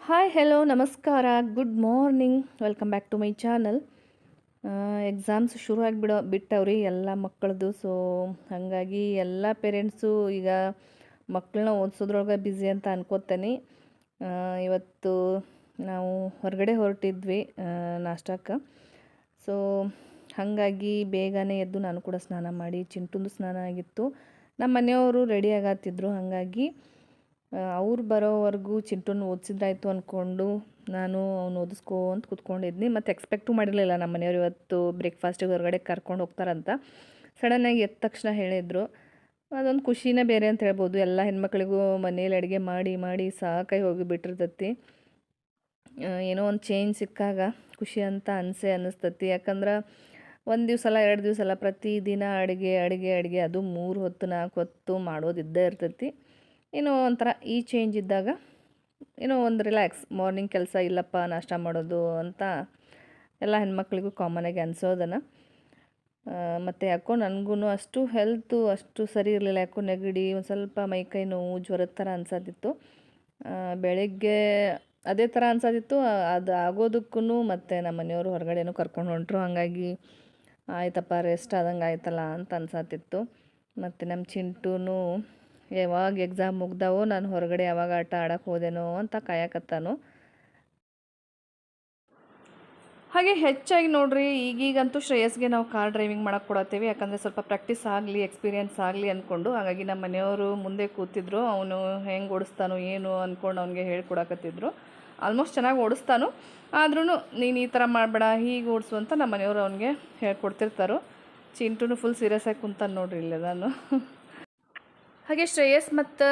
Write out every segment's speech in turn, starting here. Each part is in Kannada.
ಹಾಯ್ ಹೆಲೋ ನಮಸ್ಕಾರ good morning welcome back to my channel. Exams ಶುರು ಬಿಟ್ಟವ್ರಿ ಎಲ್ಲ ಮಕ್ಕಳದು. ಸೊ ಹಾಗಾಗಿ ಎಲ್ಲ ಪೇರೆಂಟ್ಸು ಈಗ ಮಕ್ಕಳನ್ನ ಓದಿಸೋದ್ರೊಳಗೆ ಬ್ಯುಸಿ ಅಂತ ಅನ್ಕೋತೇನೆ. ಇವತ್ತು ನಾವು ಹೊರಗಡೆ ಹೊರಟಿದ್ವಿ ನಾಷ್ಟಕ್ಕೆ. ಸೊ ಹಾಗಾಗಿ ಬೇಗನೆ ಎದ್ದು ನಾನು ಕೂಡ ಸ್ನಾನ ಮಾಡಿ ಚಿಂಟುಂದು ಸ್ನಾನ ಆಗಿತ್ತು. ನಮ್ಮ ಮನೆಯವರು ರೆಡಿ ಆಗತ್ತಿದ್ರು. ಹಾಗಾಗಿ ಅವ್ರು ಬರೋವರೆಗೂ ಚಿಂಟುನ ಓದಿಸಿದ್ರಾಯ್ತು ಅಂದ್ಕೊಂಡು ನಾನು ಅವ್ನು ಓದಿಸ್ಕೋ ಅಂತ ಕೂತ್ಕೊಂಡಿದ್ನಿ. ಮತ್ತು ಎಕ್ಸ್ಪೆಕ್ಟು ಮಾಡಿರಲಿಲ್ಲ ನಮ್ಮ ಮನೆಯವ್ರು ಇವತ್ತು ಬ್ರೇಕ್ಫಾಸ್ಟಿಗೆ ಹೊರಗಡೆ ಕರ್ಕೊಂಡು ಹೋಗ್ತಾರಂತ. ಸಡನ್ನಾಗಿ ಎದ್ದ ತಕ್ಷಣ ಹೇಳಿದರು. ಅದೊಂದು ಖುಷಿನೇ ಬೇರೆ ಅಂತ ಹೇಳ್ಬೋದು. ಎಲ್ಲ ಹೆಣ್ಮಕ್ಳಿಗೂ ಮನೇಲಿ ಅಡುಗೆ ಮಾಡಿ ಮಾಡಿ ಸಾಕಾಗಿ ಹೋಗಿಬಿಟ್ಟಿರ್ತೈತಿ. ಏನೋ ಒಂದು ಚೇಂಜ್ ಸಿಕ್ಕಾಗ ಖುಷಿ ಅಂತ ಅನ್ನಿಸ್ತತಿ. ಯಾಕಂದ್ರೆ ಒಂದು ದಿವಸ ಅಲ್ಲ 2 ದಿವಸ ಅಲ್ಲ, ಪ್ರತಿದಿನ ಅಡುಗೆ ಅಡುಗೆ ಅಡುಗೆ, ಅದು 3 ಹೊತ್ತು 4 ಹೊತ್ತು ಮಾಡೋದಿದ್ದೇ ಇರ್ತೈತಿ. ಏನೋ ಒಂಥರ ಈ ಚೇಂಜ್ ಇದ್ದಾಗ ಏನೋ ಒಂದು ರಿಲ್ಯಾಕ್ಸ್. ಮಾರ್ನಿಂಗ್ ಕೆಲಸ ಇಲ್ಲಪ್ಪ ನಾಷ್ಟ ಮಾಡೋದು ಅಂತ ಎಲ್ಲ ಹೆಣ್ಮಕ್ಳಿಗೂ ಕಾಮನಾಗಿ ಅನಿಸೋದನ್ನು. ಮತ್ತು ಯಾಕೋ ನನಗೂ ಅಷ್ಟು ಹೆಲ್ತು ಅಷ್ಟು ಸರಿ ಇರಲಿಲ್ಲ. ಯಾಕೋ ನೆಗಡಿ, ಒಂದು ಸ್ವಲ್ಪ ಮೈಕೈ ನೋವು, ಜ್ವರದ ಥರ ಅನ್ಸೋದಿತ್ತು. ಬೆಳಗ್ಗೆ ಅದೇ ಥರ ಅನ್ಸೋದಿತ್ತು. ಅದು ಆಗೋದಕ್ಕೂ ಮತ್ತು ನಮ್ಮ ಮನೆಯವರು ಹೊರಗಡೆನೂ ಕರ್ಕೊಂಡು ಹೊಂಟ್ರು. ಹಾಗಾಗಿ ಆಯ್ತಪ್ಪ ರೆಸ್ಟ್ ಆದಂಗೆ ಆಯ್ತಲ್ಲ ಅಂತ ಅನ್ಸತ್ತಿತ್ತು. ಮತ್ತು ನಮ್ಮ ಚಿಂಟೂನು ಯಾವಾಗ ಎಕ್ಸಾಮ್ ಮುಗ್ದಾವೋ ನಾನು ಹೊರಗಡೆ ಯಾವಾಗ ಆಟ ಆಡೋಕ್ಕೆ ಹೋದೆನೋ ಅಂತ ಕಾಯಕತ್ತಾನು. ಹಾಗೆ ಹೆಚ್ಚಾಗಿ ನೋಡ್ರಿ ಈಗೀಗಂತೂ ಶ್ರೇಯಸ್ಗೆ ನಾವು ಕಾರ್ ಡ್ರೈವಿಂಗ್ ಮಾಡೋಕ್ಕೆ ಕೊಡತ್ತೀವಿ. ಯಾಕಂದರೆ ಸ್ವಲ್ಪ ಪ್ರಾಕ್ಟೀಸ್ ಆಗಲಿ, ಎಕ್ಸ್ಪೀರಿಯನ್ಸ್ ಆಗಲಿ ಅಂದ್ಕೊಂಡು. ಹಾಗಾಗಿ ನಮ್ಮ ಮನೆಯವರು ಮುಂದೆ ಕೂತಿದ್ರು. ಅವನು ಹೆಂಗೆ ಓಡಿಸ್ತಾನೋ ಏನು ಅಂದ್ಕೊಂಡು ಅವ್ನಿಗೆ ಹೇಳ್ಕೊಡಕತ್ತಿದ್ರು. ಆಲ್ಮೋಸ್ಟ್ ಚೆನ್ನಾಗಿ ಓಡಿಸ್ತಾನು. ಆದ್ರೂ ನೀನು ಈ ಥರ ಮಾಡಬೇಡ, ಹೀಗೆ ಓಡಿಸು ಅಂತ ನಮ್ಮ ಮನೆಯವರು ಅವನಿಗೆ ಹೇಳ್ಕೊಡ್ತಿರ್ತಾರೋ. ಚಿಂಟುನು ಫುಲ್ ಸೀರಿಯಸ್ ಆಗಿ ಕುಂತಾನೆ ನೋಡ್ರಿ ಇಲ್ಲೇ ನಾನು. ಹಾಗೆ ಶ್ರೇಯಸ್ ಮತ್ತು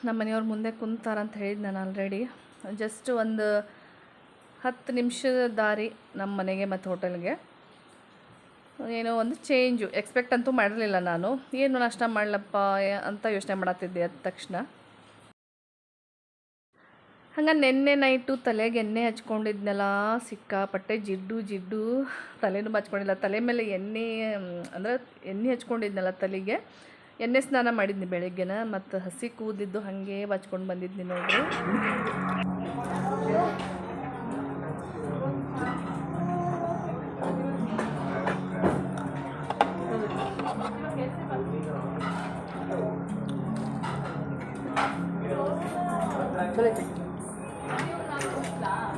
ನಮ್ಮ ಮನೆಯವ್ರ ಮುಂದೆ ಕುಂತಾರಂತ ಹೇಳಿದ್ದು ನಾನು ಆಲ್ರೆಡಿ. ಜಸ್ಟ್ ಒಂದು 10 ನಿಮಿಷದ ದಾರಿ ನಮ್ಮ ಮನೆಗೆ ಮತ್ತು ಹೋಟೆಲ್ಗೆ. ಏನೋ ಒಂದು ಚೇಂಜು ಎಕ್ಸ್ಪೆಕ್ಟ್ ಅಂತೂ ಮಾಡಿರಲಿಲ್ಲ ನಾನು. ಏನು ನಾಷ್ಟ ಮಾಡಲಪ್ಪ ಅಂತ ಯೋಚನೆ ಮಾಡತ್ತಿದ್ದೆ ಅದ ತಕ್ಷಣ. ಹಂಗೆ ನೆನ್ನೆ ನೈಟು ತಲೆಗೆ ಎಣ್ಣೆ ಹಚ್ಕೊಂಡಿದ್ನೆಲ್ಲ, ಸಿಕ್ಕಾಪಟ್ಟೆ ಜಿಡ್ಡು ತಲೆನೂ ಹಚ್ಕೊಂಡಿಲ್ಲ. ತಲೆ ಮೇಲೆ ಎಣ್ಣೆ ಅಂದರೆ ಎಣ್ಣೆ ಹಚ್ಕೊಂಡಿದ್ನಲ್ಲ ತಲೆಗೆ. ಎಣ್ಣೆ ಸ್ನಾನ ಮಾಡಿದ್ನಿ ಬೆಳಗ್ಗೆನ. ಮತ್ತು ಹಸಿ ಕೂದಿದ್ದು ಹಾಗೆ ಬಚ್ಕೊಂಡು ಬಂದಿದ್ನಿ ನೋಡ್ರಿ.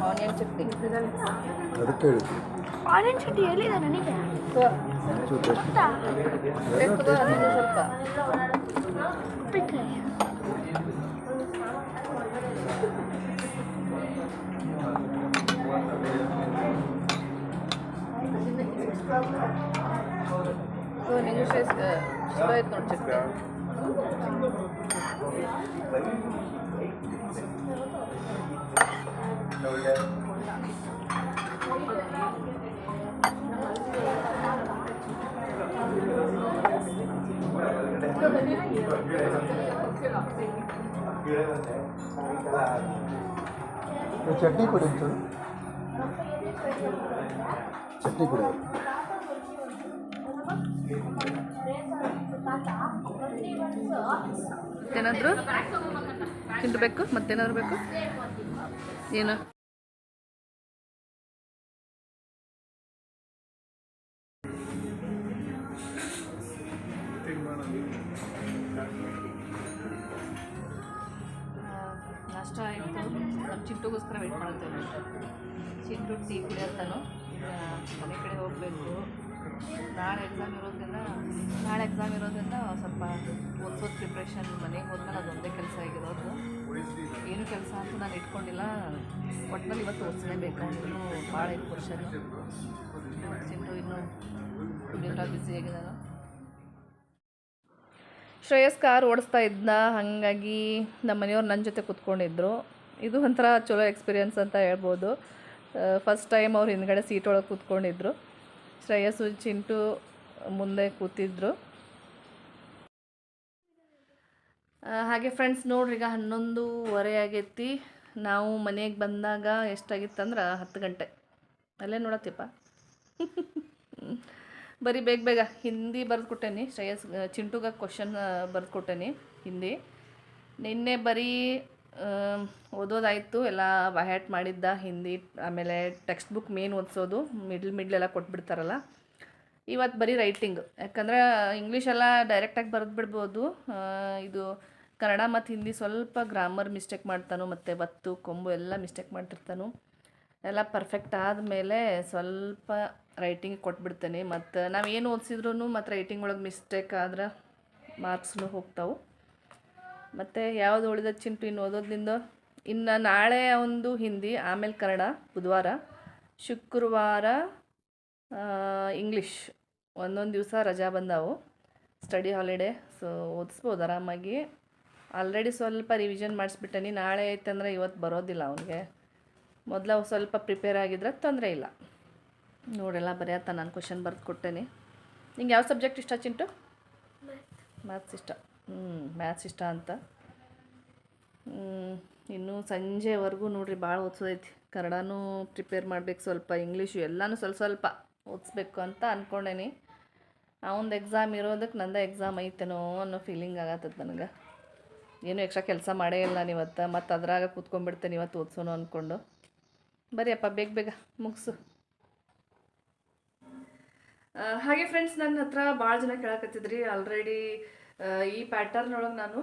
ಆನಿಯನ್ ಚಟ್ನಿ ಆರೆಂಜ್ ಚಟ್ನಿ ಎಲ್ಲಿದೆ ನನಗೆ ಗೊತ್ತಾ? ಸ್ವಲ್ಪ ಉಪ್ಪಿನಕಾಯಿ. ನಿಂಗೆ ಚಲೋ ಆಯ್ತು ನೋಡಿ ಚಟ್ನಿ. ಚಟ್ನಿ ಕೊಡಿ ಒಂಚೂರು. ಚಟ್ನಿ ಕೊಡಿ. ಏನಾದರೂ ಚಿಂಟು ಬೇಕು? ಮತ್ತೇನಾದ್ರು ಬೇಕು? ಏನು ನಾಷ್ಟ ಆಯಿತು. ನಮ್ಮ ಚಿಂಟುಗೋಸ್ಕರ ವೆಯ್ಟ್ ಮಾಡ್ತೇವೆ. ಚಿಂಟು ಟೀ ಕುಡಿಯತ್ತಾನು. ಈಗ ಮನೆ ಕಡೆ ಹೋಗಬೇಕು. ನಾಳೆ ಎಕ್ಸಾಮ್ ಇರೋದ್ರಿಂದ ಸ್ವಲ್ಪ ಓದಿಸೋದು ಪ್ರಿಪ್ರೇಷನ್. ಮನೆಗೆ ಹೋದ್ಮೇಲೆ ಅದೊಂದೇ ಕೆಲಸ ಆಗಿರೋದು. ಏನು ಕೆಲಸ ಅಂತೂ ನಾನು ಇಟ್ಕೊಂಡಿಲ್ಲ. ಒಟ್ಟಿನಲ್ಲಿ ಇವತ್ತು ಓದಿಸಲೇಬೇಕು. ಅವನು ಭಾಳ ಇತ್ತು ಕ್ವಶನ್. ಚಿಂಟು ಇನ್ನೂ ಕುಡಿಯೋದ್ರಾಗ ಬ್ಯುಸಿ ಆಗಿದ್ದಾನು. ಶ್ರೇಯಸ್ ಕಾರ್ ಓಡಿಸ್ತಾ ಇದ್ದ. ಹಾಗಾಗಿ ನಮ್ಮ ಮನೆಯವ್ರು ನನ್ನ ಜೊತೆ ಕೂತ್ಕೊಂಡಿದ್ರು. ಇದು ಒಂಥರ ಚಲೋ ಎಕ್ಸ್ಪೀರಿಯನ್ಸ್ ಅಂತ ಹೇಳ್ಬೋದು. ಫಸ್ಟ್ ಟೈಮ್ ಅವ್ರು ಹಿಂದ್ಗಡೆ ಸೀಟ್ ಒಳಗೆ ಕೂತ್ಕೊಂಡಿದ್ರು. ಶ್ರೇಯಸ್ಸು ಚಿಂಟು ಮುಂದೆ ಕೂತಿದ್ರು. ಹಾಗೆ ಫ್ರೆಂಡ್ಸ್ ನೋಡ್ರಿ, ಈಗ 11:15 ಆಗೈತಿ. ನಾವು ಮನೆಗೆ ಬಂದಾಗ ಎಷ್ಟಾಗಿತ್ತಂದ್ರೆ 10 ಗಂಟೆ. ಅಲ್ಲೇ ನೋಡತ್ತಿಪ್ಪ. ಬರೀ ಬೇಗ ಹಿಂದಿ ಬರೆದು ಕೊಟ್ಟೇನಿ. ಚಿಂಟುಗೆ ಕ್ವಶನ್ ಬರೆದು ಕೊಟ್ಟೇನಿ ಹಿಂದಿ. ನಿನ್ನೆ ಬರೀ ಓದೋದಾಯಿತು, ಎಲ್ಲ ಬಹ್ಯಾಟ್ ಮಾಡಿದ್ದ ಹಿಂದಿ. ಆಮೇಲೆ ಟೆಕ್ಸ್ಟ್ ಬುಕ್ ಮೇನ್ ಓದಿಸೋದು, ಮಿಡ್ಲೆಲ್ಲ ಕೊಟ್ಬಿಡ್ತಾರಲ್ಲ. ಇವತ್ತು ಬರೀ ರೈಟಿಂಗ್, ಯಾಕಂದ್ರೆ ಇಂಗ್ಲೀಷೆಲ್ಲ ಡೈರೆಕ್ಟಾಗಿ ಬರೆದು ಬಿಡ್ಬೋದು. ಇದು ಕನ್ನಡ ಮತ್ತು ಹಿಂದಿ ಸ್ವಲ್ಪ ಗ್ರಾಮರ್ ಮಿಸ್ಟೇಕ್ ಮಾಡ್ತಾನೋ, ಮತ್ತು ಒತ್ತು ಕೊಂಬು ಎಲ್ಲ ಮಿಸ್ಟೇಕ್ ಮಾಡ್ತಿರ್ತಾನೋ. ಎಲ್ಲ ಪರ್ಫೆಕ್ಟ್ ಆದಮೇಲೆ ಸ್ವಲ್ಪ ರೈಟಿಂಗ್ ಕೊಟ್ಬಿಡ್ತೇನೆ. ಮತ್ತು ನಾವು ಏನು ಓದಿಸಿದ್ರೂ ಮತ್ತು ರೈಟಿಂಗ್ ಒಳಗೆ ಮಿಸ್ಟೇಕ್ ಆದ್ರೆ ಮಾರ್ಕ್ಸ್ನು ಹೋಗ್ತಾವೆ. ಮತ್ತು ಯಾವುದು ಉಳಿದ ಚಿಂಟು ಇನ್ನು ಓದೋದ್ರಿಂದ. ಇನ್ನು ನಾಳೆ ಒಂದು ಹಿಂದಿ, ಆಮೇಲೆ ಕನ್ನಡ ಬುಧವಾರ, ಶುಕ್ರವಾರ ಇಂಗ್ಲೀಷ್. ಒಂದೊಂದು ದಿವಸ ರಜಾ ಬಂದಾವು, ಸ್ಟಡಿ ಹಾಲಿಡೇ. ಸೊ ಓದಿಸ್ಬೋದು ಆರಾಮಾಗಿ. ಆಲ್ರೆಡಿ ಸ್ವಲ್ಪ ರಿವಿಷನ್ ಮಾಡಿಸ್ಬಿಟ್ಟೇನಿ. ನಾಳೆ ಐತಂದ್ರೆ ಇವತ್ತು ಬರೋದಿಲ್ಲ ಅವನಿಗೆ. ಮೊದಲು ಸ್ವಲ್ಪ ಪ್ರಿಪೇರ್ ಆಗಿದ್ರೆ ತೊಂದರೆ ಇಲ್ಲ. ನೋಡೆಲ್ಲ ಬರೆಯತ್ತ, ನಾನು ಕ್ವಶನ್ ಬರೆದು ಕೊಟ್ಟೇನಿ. ನಿಂಗೆ ಯಾವ ಸಬ್ಜೆಕ್ಟ್ ಇಷ್ಟ ಚಿಂಟು? ಮ್ಯಾಥ್ಸ್ ಇಷ್ಟ. ಮ್ಯಾಥ್ಸ್ ಇಷ್ಟ ಅಂತ. ಇನ್ನೂ ಸಂಜೆವರೆಗೂ ನೋಡ್ರಿ ಭಾಳ ಓದಿಸೋದೈತಿ. ಕನ್ನಡನೂ ಪ್ರಿಪೇರ್ ಮಾಡ್ಬೇಕು, ಸ್ವಲ್ಪ ಇಂಗ್ಲೀಷು ಎಲ್ಲನೂ ಸ್ವಲ್ಪ ಓದಿಸ್ಬೇಕು ಅಂತ ಅಂದ್ಕೊಂಡೇನಿ. ಅವನದು ಎಕ್ಸಾಮ್ ಇರೋದಕ್ಕೆ ನಂದು ಎಕ್ಸಾಮ್ ಐತೇನೋ ಅನ್ನೋ ಫೀಲಿಂಗ್ ಆಗತ್ತದ ನನಗೆ. ಏನೂ ಎಕ್ಸ್ಟ್ರಾ ಕೆಲಸ ಮಾಡೇ ಇಲ್ಲ ನಾನು ಇವತ್ತು. ಮತ್ತು ಅದ್ರಾಗ ಕೂತ್ಕೊಂಡ್ಬಿಡ್ತೇನೆ ಇವತ್ತು ಓದಿಸೋನು ಅಂದ್ಕೊಂಡು. ಬರೀಯಪ್ಪ ಬೇಗ ಮುಗಿಸು. ಹಾಗೆ ಫ್ರೆಂಡ್ಸ್, ನನ್ನ ಹತ್ರ ಭಾಳ ಜನ ಕೇಳಕತ್ತಿದ್ರಿ. ಆಲ್ರೆಡಿ ಈ ಪ್ಯಾಟರ್ನ್ ಒಳಗೆ ನಾನು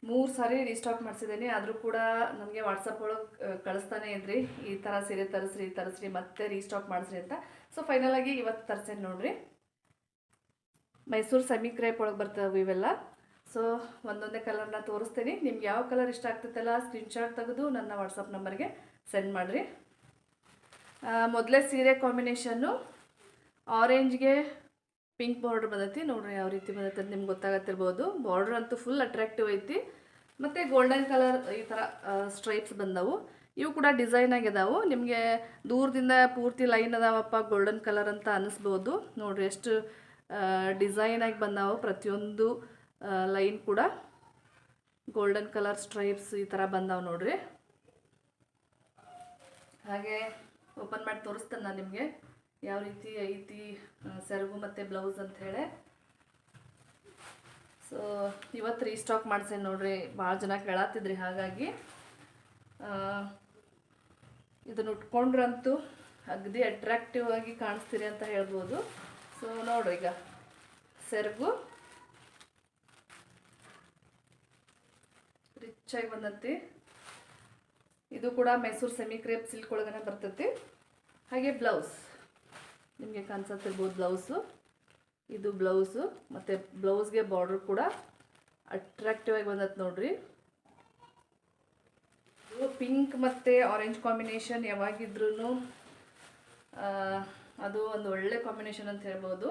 3 ಸಾರಿ ರೀಸ್ಟಾಕ್ ಮಾಡಿಸಿದ್ದೀನಿ. ಆದರೂ ಕೂಡ ನನಗೆ ವಾಟ್ಸಪ್ ಒಳಗೆ ಕಳಿಸ್ತಾನೆ ಇದ್ರಿ, ಈ ಥರ ಸೀರೆ ತರಿಸ್ರಿ ಮತ್ತೆ ರೀಸ್ಟಾಕ್ ಮಾಡಿಸ್ರಿ ಅಂತ. ಸೊ ಫೈನಲಾಗಿ ಇವತ್ತು ತರಿಸೇನೆ ನೋಡ್ರಿ. ಮೈಸೂರು ಸೆಮಿ ಕ್ರೇಪ್ ಒಳಗೆ ಬರ್ತವೆ ಇವೆಲ್ಲ. ಸೊ ಒಂದೊಂದೇ ಕಲರ್ನ ತೋರಿಸ್ತೀನಿ. ನಿಮ್ಗೆ ಯಾವ ಕಲರ್ ಇಷ್ಟ ಆಗ್ತೈತಲ್ಲ ಸ್ಕ್ರೀನ್ಶಾಟ್ ತೆಗೆದು ನನ್ನ ವಾಟ್ಸಪ್ ನಂಬರ್ಗೆ ಸೆಂಡ್ ಮಾಡಿರಿ. ಮೊದಲೇ ಸೀರೆ ಕಾಂಬಿನೇಷನ್ನು ಆರೆಂಜ್ಗೆ ಪಿಂಕ್ ಬಾರ್ಡ್ರ್ ಬಂದೈತಿ. ನೋಡ್ರಿ ಯಾವ ರೀತಿ ಬಂದೈತೆ ಅಂತ ನಿಮ್ಗೆ ಗೊತ್ತಾಗತ್ತಿರ್ಬೋದು. ಬಾರ್ಡ್ರ್ ಅಂತೂ ಫುಲ್ ಅಟ್ರಾಕ್ಟಿವ್ ಐತಿ. ಮತ್ತು ಗೋಲ್ಡನ್ ಕಲರ್ ಈ ಥರ ಸ್ಟ್ರೈಪ್ಸ್ ಬಂದವು. ಇವು ಕೂಡ ಡಿಸೈನ್ ಆಗಿದಾವು. ನಿಮಗೆ ದೂರದಿಂದ ಪೂರ್ತಿ ಲೈನ್ ಅದಾವಪ್ಪ ಗೋಲ್ಡನ್ ಕಲರ್ ಅಂತ ಅನ್ನಿಸ್ಬೋದು. ನೋಡ್ರಿ ಎಷ್ಟು ಡಿಸೈನಾಗಿ ಬಂದಾವು. ಪ್ರತಿಯೊಂದು ಲೈನ್ ಕೂಡ ಗೋಲ್ಡನ್ ಕಲರ್ ಸ್ಟ್ರೈಪ್ಸ್ ಈ ಥರ ಬಂದಾವು ನೋಡ್ರಿ. ಹಾಗೆ ಓಪನ್ ಮಾಡಿ ತೋರಿಸ್ತೇನೆ ನಾನು ನಿಮಗೆ ಯಾವ ರೀತಿ ಐತಿ ಸೆರಗು ಮತ್ತು ಬ್ಲೌಸ್ ಅಂತ ಹೇಳಿ. ಸೊ ಇವತ್ತು ರೀಸ್ಟಾಕ್ ಮಾಡ್ಸೇನೆ ನೋಡ್ರಿ. ಭಾಳ ಜನ ಕೇಳತ್ತಿದ್ರಿ, ಹಾಗಾಗಿ ಇದನ್ನು ಉಟ್ಕೊಂಡ್ರಂತೂ ಅಗದಿ ಅಟ್ರಾಕ್ಟಿವ್ ಆಗಿ ಕಾಣಿಸ್ತೀರಿ ಅಂತ ಹೇಳ್ಬೋದು. ಸೊ ನೋಡ್ರಿ, ಈಗ ಸೆರಗು ರಿಚಾಗಿ ಬಂದೈತಿ. ಇದು ಕೂಡ ಮೈಸೂರು ಸೆಮಿ ಕ್ರೇಪ್ ಸಿಲ್ಕ್ ಒಳಗನೆ ಬರ್ತೈತಿ. ಹಾಗೆ ಬ್ಲೌಸ್ ನಿಮಗೆ ಕಾಣಿಸುತ್ತಿರ್ಬೋದು. ಬ್ಲೌಸು ಇದು ಬ್ಲೌಸು, ಮತ್ತು ಬ್ಲೌಸ್ಗೆ ಬಾರ್ಡ್ರ್ ಕೂಡ ಅಟ್ರಾಕ್ಟಿವ್ ಆಗಿ ಬಂದೈತೆ ನೋಡ್ರಿ. ಪಿಂಕ್ ಮತ್ತು ಆರೆಂಜ್ ಕಾಂಬಿನೇಷನ್ ಯಾವಾಗಿದ್ರೂ ಅದು ಒಂದು ಒಳ್ಳೆ ಕಾಂಬಿನೇಷನ್ ಅಂತ ಹೇಳ್ಬೋದು.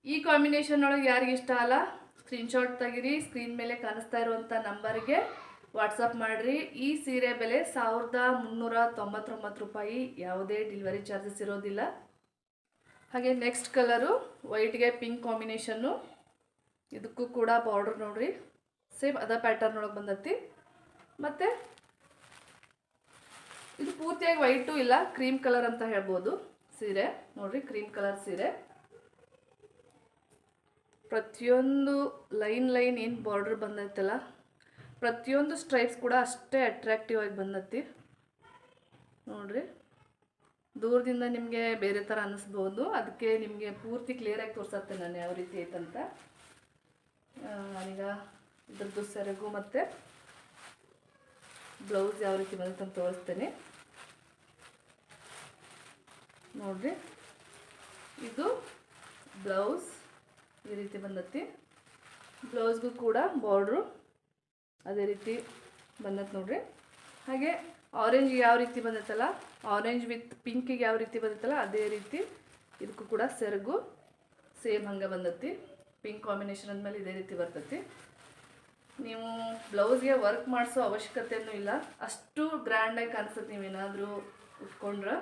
ಈ ಕಾಂಬಿನೇಷನ್ ಒಳಗೆ ಯಾರಿಗೆ ಇಷ್ಟ ಅಲ್ಲ ಸ್ಕ್ರೀನ್ಶಾಟ್ ತೆಗಿರಿ. ಸ್ಕ್ರೀನ್ ಮೇಲೆ ಕಾಣಿಸ್ತಾ ಇರುವಂಥ ನಂಬರ್ಗೆ ವಾಟ್ಸಪ್ ಮಾಡಿರಿ. ಈ ಸೀರೆ ಬೆಲೆ 1399 ರೂಪಾಯಿ. ಯಾವುದೇ ಡೆಲಿವರಿ ಚಾರ್ಜಸ್ ಇರೋದಿಲ್ಲ. ಹಾಗೆ ನೆಕ್ಸ್ಟ್ ಕಲರು ವೈಟ್ಗೆ ಪಿಂಕ್ ಕಾಂಬಿನೇಷನ್ನು. ಇದಕ್ಕೂ ಕೂಡ ಬಾರ್ಡರ್ ನೋಡ್ರಿ ಸೇಮ್ ಅದ ಪ್ಯಾಟರ್ನ್ ಒಳಗೆ ಬಂದೈತಿ. ಮತ್ತು ಇದು ಪೂರ್ತಿಯಾಗಿ ವೈಟು ಇಲ್ಲ, ಕ್ರೀಮ್ ಕಲರ್ ಅಂತ ಹೇಳ್ಬೋದು ಸೀರೆ. ನೋಡ್ರಿ ಕ್ರೀಮ್ ಕಲರ್ ಸೀರೆ. ಪ್ರತಿಯೊಂದು ಲೈನ್ ಏನು ಬಾರ್ಡರ್ ಬಂದೈತಲ್ಲ, ಪ್ರತಿಯೊಂದು ಸ್ಟ್ರೈಪ್ಸ್ ಕೂಡ ಅಷ್ಟೇ ಅಟ್ರಾಕ್ಟಿವ್ ಆಗಿ ಬಂದೈತಿ ನೋಡ್ರಿ. ದೂರದಿಂದ ನಿಮಗೆ ಬೇರೆ ಥರ ಅನ್ನಿಸ್ಬೋದು, ಅದಕ್ಕೆ ನಿಮಗೆ ಪೂರ್ತಿ ಕ್ಲಿಯರಾಗಿ ತೋರಿಸತ್ತೆ ನಾನು ಯಾವ ರೀತಿ ಐತಂತ. ನಾನೀಗ ಇದ್ರದ್ದು ಸೆರಗು ಮತ್ತು ಬ್ಲೌಸ್ ಯಾವ ರೀತಿ ಬಂದೈತೆ ಅಂತ ತೋರಿಸ್ತೇನೆ ನೋಡ್ರಿ. ಇದು ಬ್ಲೌಸ್ ಈ ರೀತಿ ಬಂದೈತಿ. ಬ್ಲೌಸ್ಗೂ ಕೂಡ ಬಾರ್ಡ್ರು ಅದೇ ರೀತಿ ಬಂದೈತೆ ನೋಡ್ರಿ. ಹಾಗೆ ಆರೆಂಜ್ ಯಾವ ರೀತಿ ಬಂದೈತಲ್ಲ, ಆರೆಂಜ್ ವಿತ್ ಪಿಂಕಿಗೆ ಯಾವ ರೀತಿ ಬಂದೈತಲ್ಲ ಅದೇ ರೀತಿ ಇದಕ್ಕೂ ಕೂಡ ಸೆರಗು ಸೇಮ್ ಹಂಗೆ ಬಂದೈತಿ. ಪಿಂಕ್ ಕಾಂಬಿನೇಷನ್ ಅಂದಮೇಲೆ ಇದೇ ರೀತಿ ಬರ್ತೈತಿ. ನೀವು ಬ್ಲೌಸ್ಗೆ ವರ್ಕ್ ಮಾಡಿಸೋ ಅವಶ್ಯಕತೆಯೂ ಇಲ್ಲ, ಅಷ್ಟು ಗ್ರ್ಯಾಂಡಾಗಿ ಕಾಣಿಸುತ್ತೆ ನೀವೇನಾದರೂ ಉಟ್ಕೊಂಡ್ರೆ.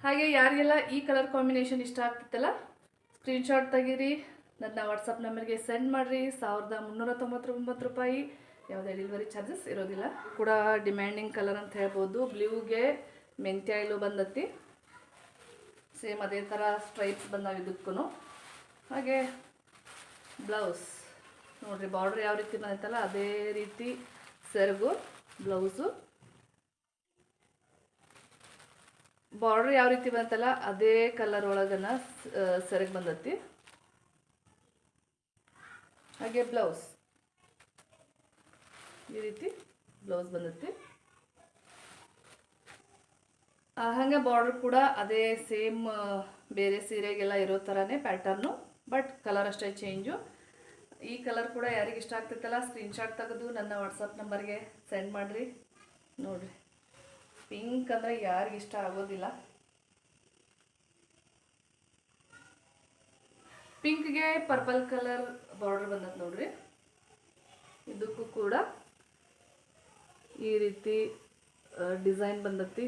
ಹಾಗೆ ಯಾರಿಗೆಲ್ಲ ಈ ಕಲರ್ ಕಾಂಬಿನೇಷನ್ ಇಷ್ಟ ಆಗ್ತಿತ್ತಲ್ಲ ಸ್ಕ್ರೀನ್ಶಾಟ್ ತೆಗೀರಿ, ನನ್ನ ವಾಟ್ಸಪ್ ನಂಬರ್ಗೆ ಸೆಂಡ್ ಮಾಡಿರಿ. 1399 ರೂಪಾಯಿ. ಯಾವುದೇ ಡೆಲಿವರಿ ಚಾರ್ಜಸ್ ಇರೋದಿಲ್ಲ. ಕೂಡ ಡಿಮ್ಯಾಂಡಿಂಗ್ ಕಲರ್ ಅಂತ ಹೇಳ್ಬೋದು. ಬ್ಲೂಗೆ ಮೆಂತ್ಯ ಇಲ್ಲೂ ಬಂದತಿ. ಸೇಮ್ ಅದೇ ಥರ ಸ್ಟ್ರೈಪ್ಸ್ ಬಂದಾವ ಇದಕ್ಕೂ. ಹಾಗೆ ಬ್ಲೌಸ್ ನೋಡಿರಿ, ಬಾರ್ಡ್ರ್ ಯಾವ ರೀತಿ ಬಂದೈತಲ್ಲ ಅದೇ ರೀತಿ ಸೆರಗು ಬ್ಲೌಸು. ಬಾರ್ಡ್ರ್ ಯಾವ ರೀತಿ ಬಂತಲ್ಲ ಅದೇ ಕಲರ್ ಒಳಗನ ಸೆರಗ್ ಬಂದತಿ. ಹಾಗೆ ಬ್ಲೌಸ್ ಈ ರೀತಿ ಬ್ಲೌಸ್ ಬಂದತಿ. ಹಾಗೆ ಬಾರ್ಡ್ರ್ ಕೂಡ ಅದೇ ಸೇಮ್ ಬೇರೆ ಸೀರೆಗೆಲ್ಲ ಇರೋ ಥರನೇ ಪ್ಯಾಟರ್ನು, ಬಟ್ ಕಲರ್ ಅಷ್ಟೇ ಚೇಂಜು. ಈ ಕಲರ್ ಕೂಡ ಯಾರಿಗೆ ಇಷ್ಟ ಆಗ್ತೈತಲ್ಲ ಸ್ಕ್ರೀನ್ಶಾಟ್ ತೆಗೆದು ನನ್ನ ವಾಟ್ಸಪ್ ನಂಬರ್ಗೆ ಸೆಂಡ್ ಮಾಡಿರಿ. ನೋಡಿರಿ, ಪಿಂಕ್ ಅಂದರೆ ಯಾರಿಗೆ ಇಷ್ಟ ಆಗೋದಿಲ್ಲ. ಪಿಂಕ್ಗೆ ಪರ್ಪಲ್ ಕಲರ್ ಬಾರ್ಡರ್ ಬಂದದ್ದು ನೋಡ್ರಿ. ಇದಕ್ಕೂ ಕೂಡ ಈ ರೀತಿ ಡಿಸೈನ್ ಬಂದತಿ,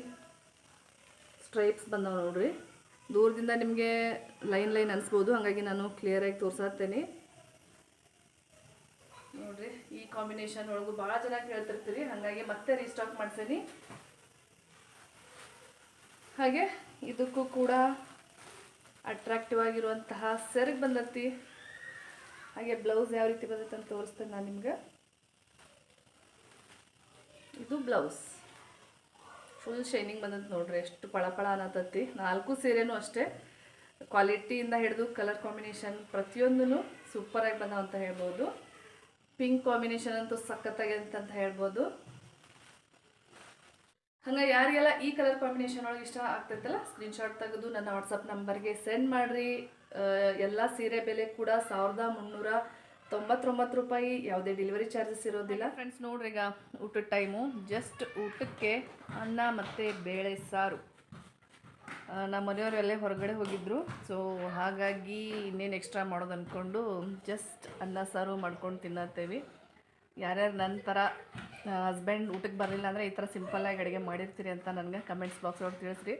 ಸ್ಟ್ರೈಪ್ಸ್ ಬಂದವ ನೋಡ್ರಿ. ದೂರದಿಂದ ನಿಮಗೆ ಲೈನ್ ಲೈನ್ ಅನಿಸ್ಬೋದು, ಹಾಗಾಗಿ ನಾನು ಕ್ಲಿಯರಾಗಿ ತೋರಿಸತ್ತೇನೆ ನೋಡ್ರಿ. ಈ ಕಾಂಬಿನೇಷನ್ ಒಳಗೂ ಭಾಳ ಜನ ಕೇಳ್ತಿರ್ತೀರಿ, ಹಾಗಾಗಿ ಮತ್ತೆ ರೀಸ್ಟಾಕ್ ಮಾಡ್ಸೇನಿ. ಹಾಗೆ ಇದಕ್ಕೂ ಕೂಡ ಅಟ್ರಾಕ್ಟಿವ್ ಆಗಿರುವಂತಹ ಸೆರಗ್ ಬಂದತಿ. ಹಾಗೆ ಬ್ಲೌಸ್ ಯಾವ ರೀತಿ ಬಂದೈತೆ ಅಂತ ತೋರಿಸ್ತೇನೆ ನಾನು ನಿಮ್ಗೆ. ಇದು ಬ್ಲೌಸ್ ಫುಲ್ ಶೈನಿಂಗ್ ಬಂದೈತೆ ನೋಡ್ರಿ, ಎಷ್ಟು ಪಳಪಳ ಅನ್ನತತಿ. 4 ಸೀರೆನೂ ಅಷ್ಟೇ ಕ್ವಾಲಿಟಿಯಿಂದ ಹಿಡಿದು ಕಲರ್ ಕಾಂಬಿನೇಷನ್ ಪ್ರತಿಯೊಂದೂ ಸೂಪರಾಗಿ ಬಂದವ ಅಂತ ಹೇಳ್ಬೋದು. ಪಿಂಕ್ ಕಾಂಬಿನೇಷನ್ ಅಂತೂ ಸಖತ್ತಾಗಿ ಅಂತ ಹೇಳ್ಬೋದು. ಹಂಗೆ ಯಾರಿಗೆಲ್ಲ ಈ ಕಲರ್ ಕಾಂಬಿನೇಷನ್ ಒಳಗೆ ಇಷ್ಟ ಆಗ್ತೈತಲ್ಲ ಸ್ಕ್ರೀನ್ಶಾಟ್ ತೆಗೆದು ನನ್ನ ವಾಟ್ಸಪ್ ನಂಬರ್ಗೆ ಸೆಂಡ್ ಮಾಡಿರಿ. ಎಲ್ಲ ಸೀರೆ ಬೆಲೆ ಕೂಡ 1399 ರೂಪಾಯಿ. ಯಾವುದೇ ಡೆಲಿವರಿ ಚಾರ್ಜಸ್ ಇರೋದಿಲ್ಲ. ಫ್ರೆಂಡ್ಸ್ ನೋಡ್ರಿ, ಈಗ ಊಟದ ಟೈಮು. ಜಸ್ಟ್ ಊಟಕ್ಕೆ ಅನ್ನ ಮತ್ತು ಬೇಳೆ ಸಾರು. ನಮ್ಮ ಮನೆಯವರು ಎಲ್ಲೇ ಹೊರಗಡೆ ಹೋಗಿದ್ರು, ಸೊ ಹಾಗಾಗಿ ಇನ್ನೇನು ಎಕ್ಸ್ಟ್ರಾ ಮಾಡೋದು ಅಂದ್ಕೊಂಡು ಜಸ್ಟ್ ಅನ್ನ ಸಾರು ಮಾಡ್ಕೊಂಡು ತಿನ್ನತ್ತೇವೆ. ಯಾರ್ಯಾರು ನನ್ನ ಥರ ಹಸ್ಬೆಂಡ್ ಊಟಕ್ಕೆ ಬರಲಿಲ್ಲ ಅಂದರೆ ಈ ಥರ ಸಿಂಪಲ್ಲಾಗಿ ಅಡುಗೆ ಮಾಡಿರ್ತೀರಿ ಅಂತ ನನಗೆ ಕಮೆಂಟ್ಸ್ ಬಾಕ್ಸ್ ಒಳಗೆ ತಿಳಿಸ್ರಿ.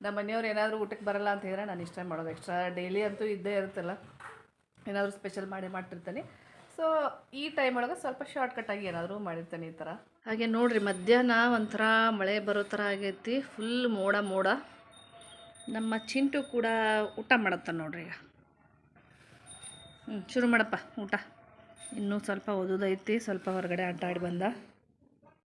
ನಮ್ಮ ಮನೆಯವ್ರು ಏನಾದರೂ ಊಟಕ್ಕೆ ಬರಲ್ಲ ಅಂತ ಹೇಳಿದ್ರೆ ನಾನು ಇಷ್ಟ ಮಾಡೋದು. ಎಕ್ಸ್ಟ್ರಾ ಡೈಲಿ ಅಂತೂ ಇದ್ದೇ ಇರುತ್ತಲ್ಲ, ಏನಾದರೂ ಸ್ಪೆಷಲ್ ಮಾಡಿರ್ತಾನೆ. ಸೊ ಈ ಟೈಮ್ ಒಳಗೆ ಸ್ವಲ್ಪ ಶಾರ್ಟ್ಕಟ್ಟಾಗಿ ಏನಾದರೂ ಮಾಡಿರ್ತಾನೆ ಈ ಥರ. ಹಾಗೆ ನೋಡಿರಿ, ಮಧ್ಯಾಹ್ನ ಒಂಥರ ಮಳೆ ಬರೋ ಥರ ಆಗೈತಿ, ಫುಲ್ ಮೋಡ. ನಮ್ಮ ಚಿಂಟು ಕೂಡ ಊಟ ಮಾಡತ್ತ ನೋಡ್ರಿ. ಈಗ ಶುರು ಮಾಡಪ್ಪ ಊಟ. ಇನ್ನೂ ಸ್ವಲ್ಪ ಓದೋದೈತಿ, ಸ್ವಲ್ಪ ಹೊರಗಡೆ ಆಟ ಆಡಿ ಬಂದ.